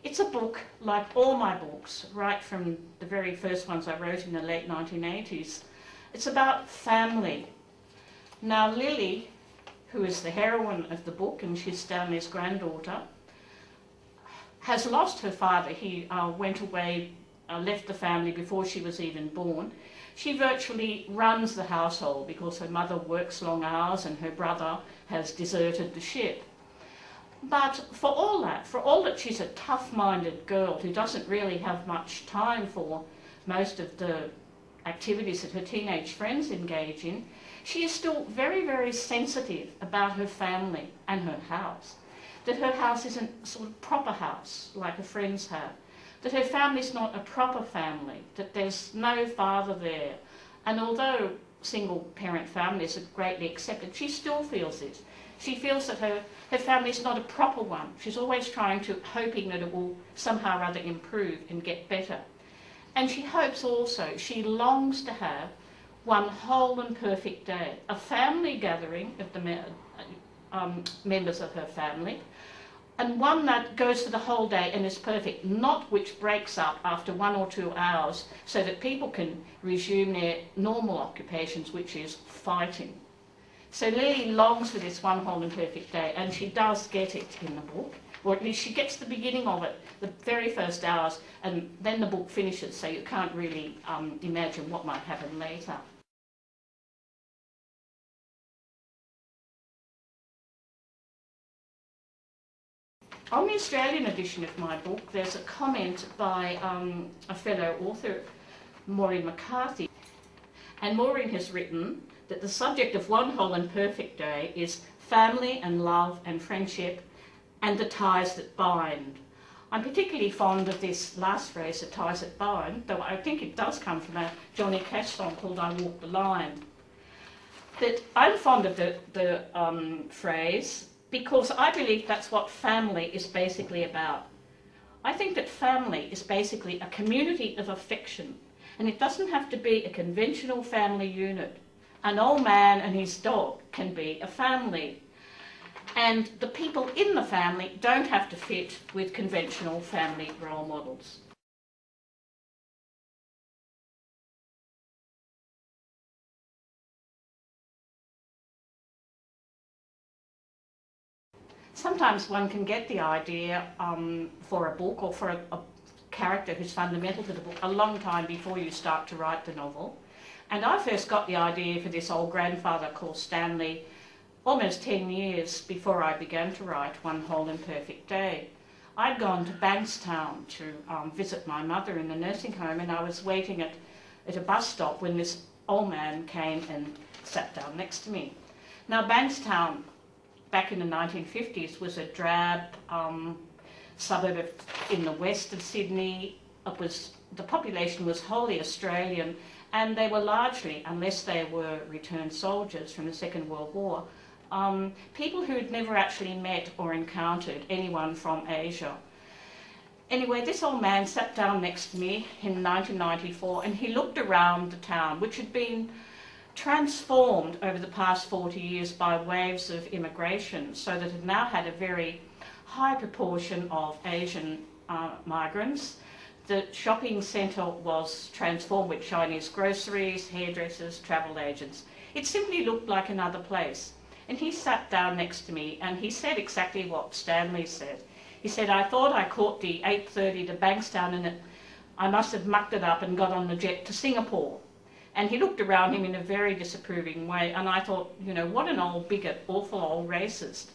It's a book, like all my books, right from the very first ones I wrote in the late 1980s. It's about family. Now Lily, who is the heroine of the book, and she's Stanley's granddaughter, has lost her father. He went away, left the family before she was even born. She virtually runs the household because her mother works long hours and her brother has deserted the ship. But for all that she's a tough-minded girl who doesn't really have much time for most of the activities that her teenage friends engage in, she is still very, very sensitive about her family and her house. That her house isn't a sort of proper house like her friends have. That her family's not a proper family, that there's no father there. And although single-parent families are greatly accepted, she still feels it. She feels that her family is not a proper one. She's always hoping that it will somehow or other improve and get better. And she hopes also, she longs to have one whole and perfect day, a family gathering of the members of her family, and one that goes for the whole day and is perfect, not which breaks up after 1 or 2 hours so that people can resume their normal occupations, which is fighting. So Lily longs for this one whole and perfect day, and she does get it in the book, or at least she gets the beginning of it, the very first hours, and then the book finishes, so you can't really imagine what might happen later. On the Australian edition of my book, there's a comment by a fellow author, Maureen McCarthy. And Maureen has written that the subject of One Whole and Perfect Day is family and love and friendship and the ties that bind. I'm particularly fond of this last phrase, the ties that bind, though I think it does come from a Johnny Cash song called I Walk the Line. That I'm fond of the phrase because I believe that's what family is basically about. I think that family is basically a community of affection, and it doesn't have to be a conventional family unit. An old man and his dog can be a family, and the people in the family don't have to fit with conventional family role models. Sometimes one can get the idea for a book or for a character who's fundamental to the book a long time before you start to write the novel. And I first got the idea for this old grandfather called Stanley almost 10 years before I began to write One Whole and Perfect Day. I'd gone to Bankstown to visit my mother in the nursing home, and I was waiting at a bus stop when this old man came and sat down next to me. Now Bankstown, back in the 1950s, was a drab suburb in the west of Sydney. The population was wholly Australian, and they were largely, unless they were returned soldiers from the Second World War, people who'd never actually met or encountered anyone from Asia. Anyway, this old man sat down next to me in 1994, and he looked around the town, which had been transformed over the past 40 years by waves of immigration, so that it now had a very high proportion of Asian migrants. The shopping centre was transformed with Chinese groceries, hairdressers, travel agents. It simply looked like another place. And he sat down next to me and he said exactly what Stanley said. He said, I thought I caught the 8:30 to Bankstown and I must have mucked it up and got on the jet to Singapore. And he looked around him in a very disapproving way, and I thought, you know, what an old bigot, awful old racist.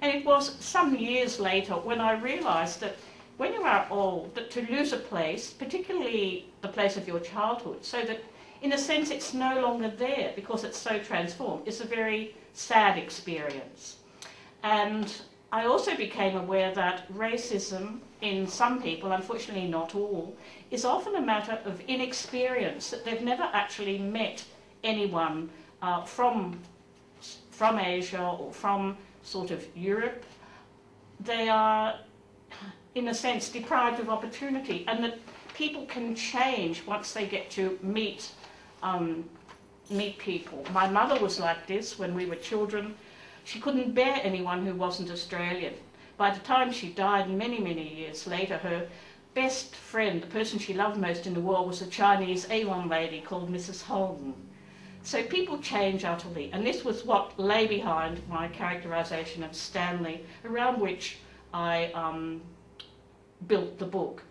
And it was some years later when I realised that when you are old, that to lose a place, particularly the place of your childhood, so that in a sense it's no longer there because it's so transformed, is a very sad experience. And I also became aware that racism in some people, unfortunately not all, is often a matter of inexperience, that they've never actually met anyone from Asia or from sort of Europe. They are, in a sense, deprived of opportunity, and that people can change once they get to meet people. My mother was like this when we were children. She couldn't bear anyone who wasn't Australian. by the time she died, many, many years later, her best friend, the person she loved most in the world, was a Chinese Avon lady called Mrs. Holden. So people change utterly, and this was what lay behind my characterisation of Stanley, around which I built the book.